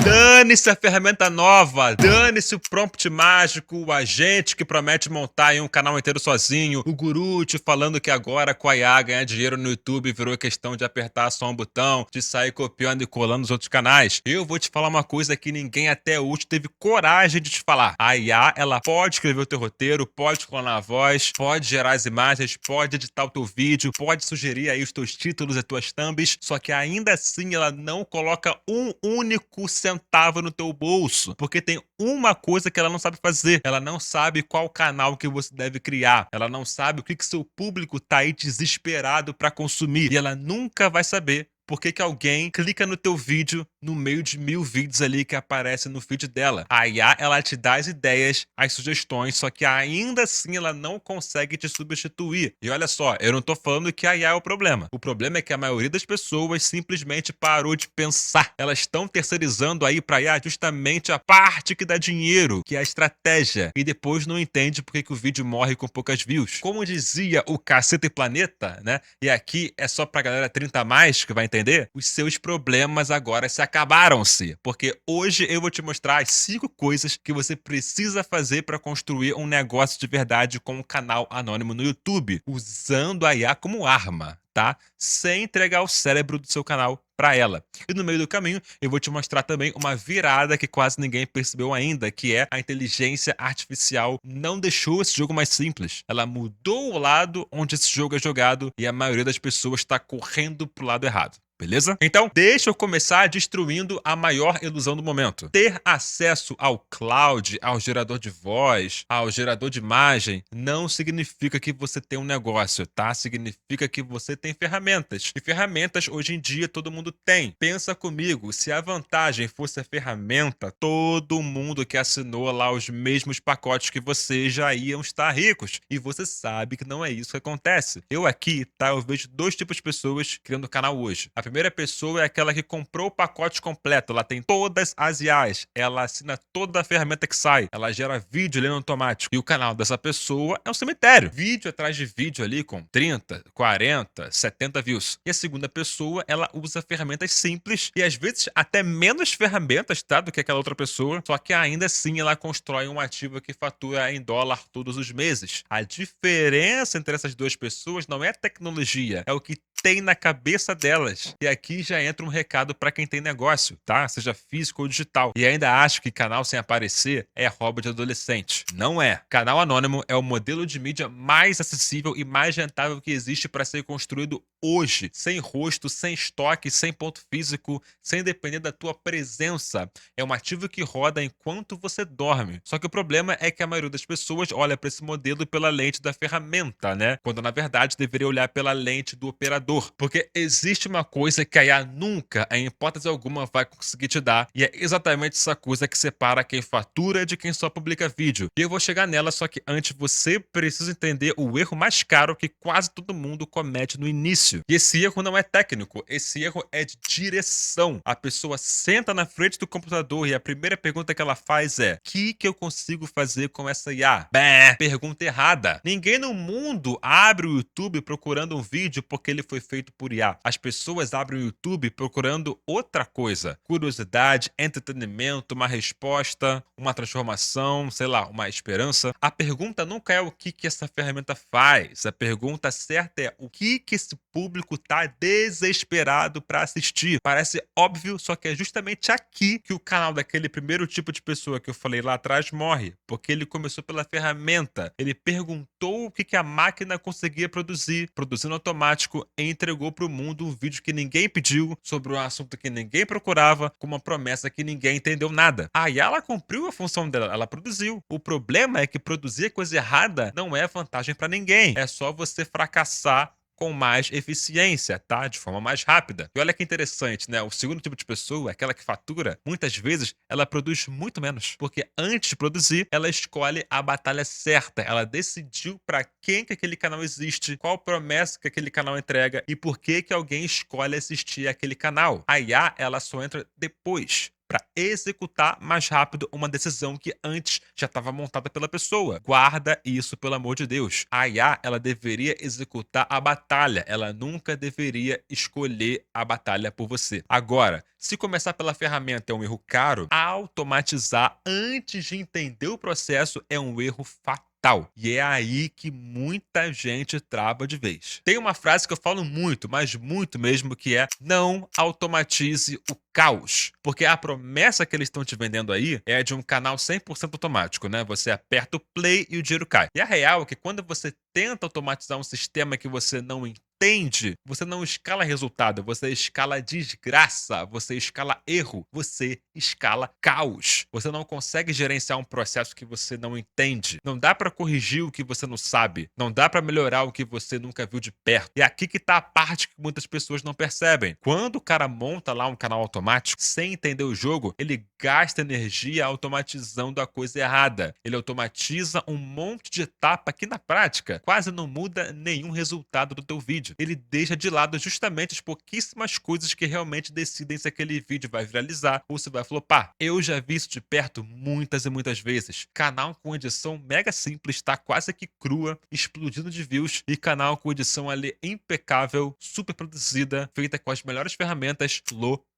Dane-se a ferramenta nova, dane-se o prompt mágico, o agente que promete montar em um canal inteiro sozinho, o guru te falando que agora com a IA ganhar dinheiro no YouTube virou questão de apertar só um botão, de sair copiando e colando nos outros canais. Eu vou te falar uma coisa que ninguém até hoje teve coragem de te falar. A IA, ela pode escrever o teu roteiro, pode clonar a voz, pode gerar as imagens, pode editar o teu vídeo, pode sugerir aí os teus títulos e tuas thumbs, só que ainda assim ela não coloca um único centavo no teu bolso, porque tem uma coisa que ela não sabe fazer. Ela não sabe qual canal que você deve criar. Ela não sabe o que seu público tá aí desesperado para consumir. E ela nunca vai saber por que alguém clica no teu vídeo no meio de 1000 vídeos ali que aparecem no feed dela. A IA, ela te dá as ideias, as sugestões, só que ainda assim ela não consegue te substituir. E olha só, eu não tô falando que a IA é o problema. O problema é que a maioria das pessoas simplesmente parou de pensar. Elas estão terceirizando aí pra IA justamente a parte que dá dinheiro, que é a estratégia. E depois não entende por que o vídeo morre com poucas views. Como dizia o Caceta e Planeta, né? E aqui é só pra galera 30 a mais que vai entender. Os seus problemas agora se acabaram-se, porque hoje eu vou te mostrar as 5 coisas que você precisa fazer para construir um negócio de verdade com um canal anônimo no YouTube, usando a IA como arma, tá? Sem entregar o cérebro do seu canal para ela. E no meio do caminho, eu vou te mostrar também uma virada que quase ninguém percebeu ainda, que é a inteligência artificial não deixou esse jogo mais simples. Ela mudou o lado onde esse jogo é jogado e a maioria das pessoas está correndo pro lado errado. Beleza? Então, deixa eu começar destruindo a maior ilusão do momento. Ter acesso ao cloud, ao gerador de voz, ao gerador de imagem, não significa que você tem um negócio, tá? Significa que você tem ferramentas. E ferramentas, hoje em dia, todo mundo tem. Pensa comigo, se a vantagem fosse a ferramenta, todo mundo que assinou lá os mesmos pacotes que você já iam estar ricos. E você sabe que não é isso que acontece. Eu aqui, tá? Eu vejo 2 tipos de pessoas criando canal hoje. A primeira pessoa é aquela que comprou o pacote completo, ela tem todas as IAs, ela assina toda a ferramenta que sai, ela gera vídeo ali no automático. E o canal dessa pessoa é um cemitério. Vídeo atrás de vídeo ali com 30, 40, 70 views. E a segunda pessoa, ela usa ferramentas simples e às vezes até menos ferramentas, tá, do que aquela outra pessoa, só que ainda assim ela constrói um ativo que fatura em dólar todos os meses. A diferença entre essas 2 pessoas não é a tecnologia, é o que tem na cabeça delas. E aqui já entra um recado para quem tem negócio, tá? Seja físico ou digital. E ainda acho que canal sem aparecer é hobby de adolescente. Não é. Canal anônimo é o modelo de mídia mais acessível e mais rentável que existe para ser construído hoje. Sem rosto, sem estoque, sem ponto físico, sem depender da tua presença. É um ativo que roda enquanto você dorme. Só que o problema é que a maioria das pessoas olha para esse modelo pela lente da ferramenta, né? Quando na verdade deveria olhar pela lente do operador. Porque existe uma coisa que a IA nunca, em hipótese alguma, vai conseguir te dar. E é exatamente essa coisa que separa quem fatura de quem só publica vídeo. E eu vou chegar nela, só que antes você precisa entender o erro mais caro que quase todo mundo comete no início. E esse erro não é técnico, esse erro é de direção. A pessoa senta na frente do computador e a primeira pergunta que ela faz é: o que eu consigo fazer com essa IA? Bé, pergunta errada. Ninguém no mundo abre o YouTube procurando um vídeo porque ele foi feito por IA. As pessoas abrem o YouTube procurando outra coisa. Curiosidade, entretenimento, uma resposta, uma transformação, sei lá, uma esperança. A pergunta nunca é o que essa ferramenta faz. A pergunta certa é o que esse público tá desesperado para assistir. Parece óbvio, só que é justamente aqui que o canal daquele primeiro tipo de pessoa que eu falei lá atrás morre. Porque ele começou pela ferramenta. Ele perguntou o que a máquina conseguia produzir, produzindo automático, e entregou para o mundo um vídeo que ninguém pediu, sobre um assunto que ninguém procurava, com uma promessa que ninguém entendeu nada. Aí ela cumpriu a função dela, ela produziu. O problema é que produzir coisa errada não é vantagem para ninguém. É só você fracassar com mais eficiência, tá? De forma mais rápida. E olha que interessante, né? O segundo tipo de pessoa, aquela que fatura, muitas vezes ela produz muito menos, porque antes de produzir, ela escolhe a batalha certa. Ela decidiu para quem que aquele canal existe, qual promessa que aquele canal entrega e por que que alguém escolhe assistir aquele canal. A IA, ela só entra depois. para executar mais rápido uma decisão que antes já estava montada pela pessoa. Guarda isso, pelo amor de Deus. A IA, ela deveria executar a batalha, ela nunca deveria escolher a batalha por você. Agora, se começar pela ferramenta é um erro caro, automatizar antes de entender o processo é um erro fatal. E é aí que muita gente trava de vez. Tem uma frase que eu falo muito, mas muito mesmo, que é: não automatize o caos. Porque a promessa que eles estão te vendendo aí é de um canal 100% automático, né? Você aperta o play e o dinheiro cai. E a real é que quando você tenta automatizar um sistema que você não entende, você não escala resultado, você escala desgraça, você escala erro, você escala caos. Você não consegue gerenciar um processo que você não entende. Não dá para corrigir o que você não sabe. Não dá para melhorar o que você nunca viu de perto. E aqui que tá a parte que muitas pessoas não percebem. Quando o cara monta lá um canal automático, sem entender o jogo, ele gasta energia automatizando a coisa errada. Ele automatiza um monte de etapa que, na prática, quase não muda nenhum resultado do teu vídeo. Ele deixa de lado justamente as pouquíssimas coisas que realmente decidem se aquele vídeo vai viralizar ou se vai flopar. Eu já vi isso de perto muitas e muitas vezes. Canal com edição mega simples, tá quase que crua, explodindo de views, e canal com edição ali impecável, super produzida, feita com as melhores ferramentas, flopando.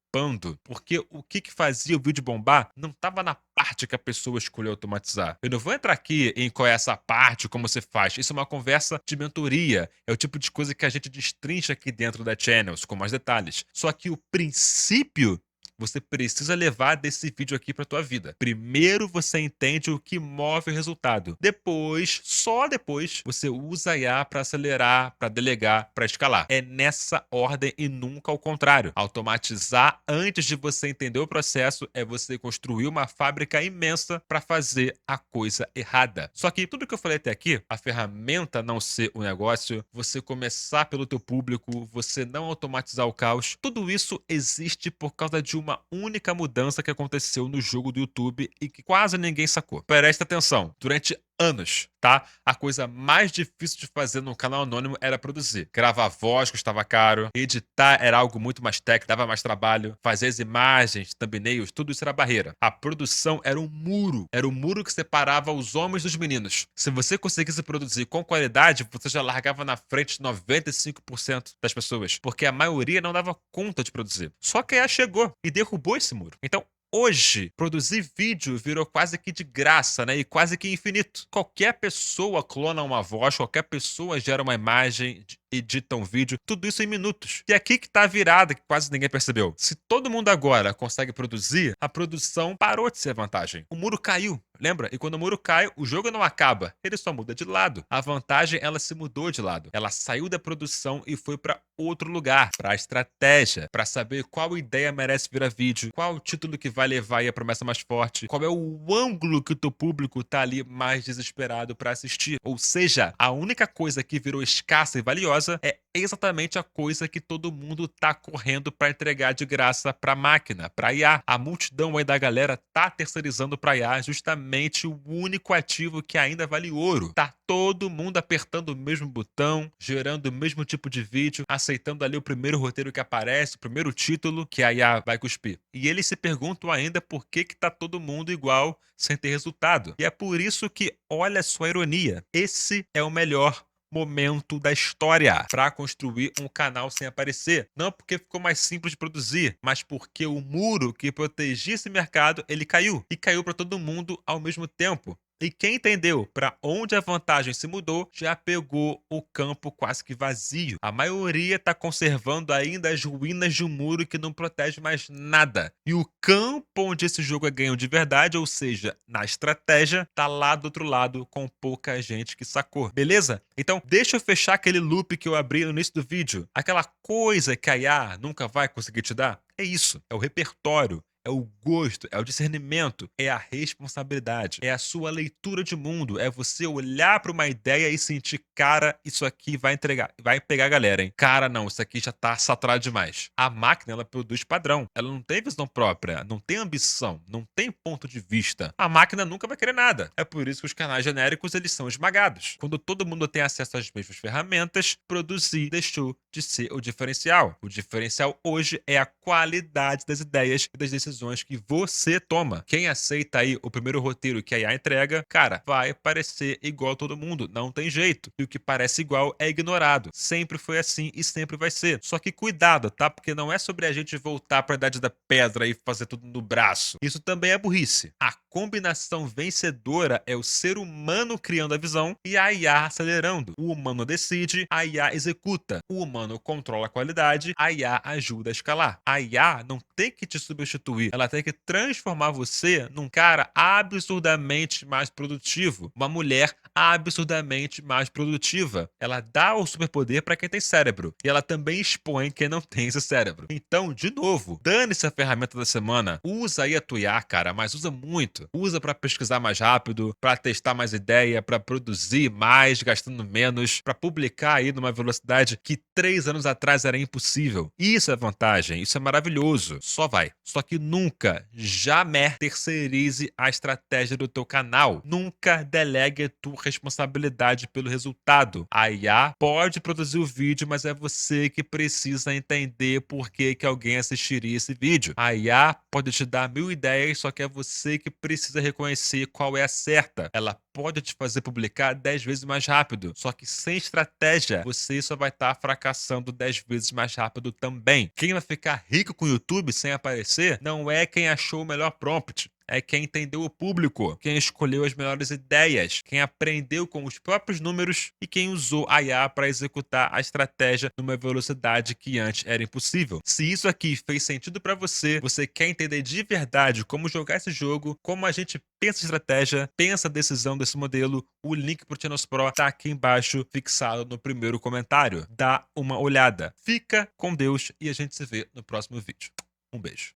Porque o que fazia o vídeo bombar não estava na parte que a pessoa escolheu automatizar. Eu não vou entrar aqui em qual é essa parte, como você faz. Isso é uma conversa de mentoria. É o tipo de coisa que a gente destrincha aqui dentro da Channels, com mais detalhes. Só que o princípio você precisa levar desse vídeo aqui para tua vida. Primeiro você entende o que move o resultado. Depois, só depois, você usa a IA para acelerar, para delegar, para escalar. É nessa ordem e nunca ao contrário. Automatizar antes de você entender o processo é você construir uma fábrica imensa para fazer a coisa errada. Só que tudo que eu falei até aqui, a ferramenta não ser o negócio, você começar pelo teu público, você não automatizar o caos, tudo isso existe por causa de uma única mudança que aconteceu no jogo do YouTube e que quase ninguém sacou. Presta atenção, durante anos, tá? A coisa mais difícil de fazer num canal anônimo era produzir. Gravar voz custava caro, editar era algo muito mais técnico, dava mais trabalho, fazer as imagens, thumbnails, tudo isso era barreira. A produção era o muro que separava os homens dos meninos. Se você conseguisse produzir com qualidade, você já largava na frente de 95% das pessoas, porque a maioria não dava conta de produzir. Só que a IA chegou e derrubou esse muro. Então, hoje, produzir vídeo virou quase que de graça, né? E quase que infinito. Qualquer pessoa clona uma voz, qualquer pessoa gera uma imagem, edita um vídeo, tudo isso em minutos. E aqui que tá a virada, que quase ninguém percebeu. Se todo mundo agora consegue produzir, a produção parou de ser vantagem. O muro caiu, lembra? E quando o muro cai, o jogo não acaba, ele só muda de lado. A vantagem, ela se mudou de lado. Ela saiu da produção e foi para outro lugar, para a estratégia, para saber qual ideia merece virar vídeo, qual o título que vai levar aí a promessa mais forte, qual é o ângulo que o teu público tá ali mais desesperado para assistir. Ou seja, a única coisa que virou escassa e valiosa é exatamente a coisa que todo mundo tá correndo para entregar de graça para máquina, para IA. A multidão aí da galera tá terceirizando para IA justamente o único ativo que ainda vale ouro. Tá todo mundo apertando o mesmo botão, gerando o mesmo tipo de vídeo, aceitando ali o primeiro roteiro que aparece, o primeiro título que a IA vai cuspir. E eles se perguntam ainda por que tá todo mundo igual sem ter resultado. E é por isso que, olha só a ironia, esse é o melhor momento da história para construir um canal sem aparecer. Não porque ficou mais simples de produzir, mas porque o muro que protegia esse mercado, ele caiu. E caiu para todo mundo ao mesmo tempo. E quem entendeu para onde a vantagem se mudou, já pegou o campo quase que vazio. A maioria está conservando ainda as ruínas de um muro que não protege mais nada. E o campo onde esse jogo é ganho de verdade, ou seja, na estratégia, tá lá do outro lado com pouca gente que sacou. Beleza? Então, deixa eu fechar aquele loop que eu abri no início do vídeo. Aquela coisa que a IA nunca vai conseguir te dar. É isso, é o repertório. É o gosto, é o discernimento, é a responsabilidade, é a sua leitura de mundo, é você olhar para uma ideia e sentir, cara, isso aqui vai entregar, vai pegar a galera, hein? Cara, não, isso aqui já tá saturado demais. A máquina, ela produz padrão, ela não tem visão própria, não tem ambição, não tem ponto de vista. A máquina nunca vai querer nada. É por isso que os canais genéricos, eles são esmagados. Quando todo mundo tem acesso às mesmas ferramentas, produzir deixou de ser o diferencial. O diferencial hoje é a qualidade das ideias e das decisões decisões que você toma. Quem aceita aí o primeiro roteiro que a IA entrega, cara, vai parecer igual a todo mundo, não tem jeito. E o que parece igual é ignorado. Sempre foi assim e sempre vai ser. Só que cuidado, tá? Porque não é sobre a gente voltar para a Idade da Pedra e fazer tudo no braço. Isso também é burrice. A combinação vencedora é o ser humano criando a visão e a IA acelerando. O humano decide, a IA executa. O humano controla a qualidade, a IA ajuda a escalar. A IA não tem que te substituir, ela tem que transformar você num cara absurdamente mais produtivo, uma mulher absurdamente mais produtiva. Ela dá o superpoder para quem tem cérebro e ela também expõe quem não tem esse cérebro. Então, de novo, dane-se a ferramenta da semana. Usa aí a tua IA, cara, mas usa muito. Usa para pesquisar mais rápido, para testar mais ideia, para produzir mais, gastando menos, para publicar aí numa velocidade que 3 anos atrás era impossível. Isso é vantagem, isso é maravilhoso. Só vai. Só que nunca, jamais terceirize a estratégia do teu canal. Nunca delegue a tua responsabilidade pelo resultado. A IA pode produzir o vídeo, mas é você que precisa entender por que alguém assistiria esse vídeo. A IA pode te dar 1000 ideias, só que é você que precisa reconhecer qual é a certa. Ela pode te fazer publicar 10 vezes mais rápido, só que sem estratégia, você só vai estar fracassando 10 vezes mais rápido também. Quem vai ficar rico com o YouTube sem aparecer não é quem achou o melhor prompt. É quem entendeu o público, quem escolheu as melhores ideias, quem aprendeu com os próprios números e quem usou a IA para executar a estratégia numa velocidade que antes era impossível. Se isso aqui fez sentido para você, você quer entender de verdade como jogar esse jogo, como a gente pensa estratégia, pensa a decisão desse modelo, o link pro Channels Pro tá aqui embaixo, fixado no primeiro comentário. Dá uma olhada. Fica com Deus e a gente se vê no próximo vídeo. Um beijo.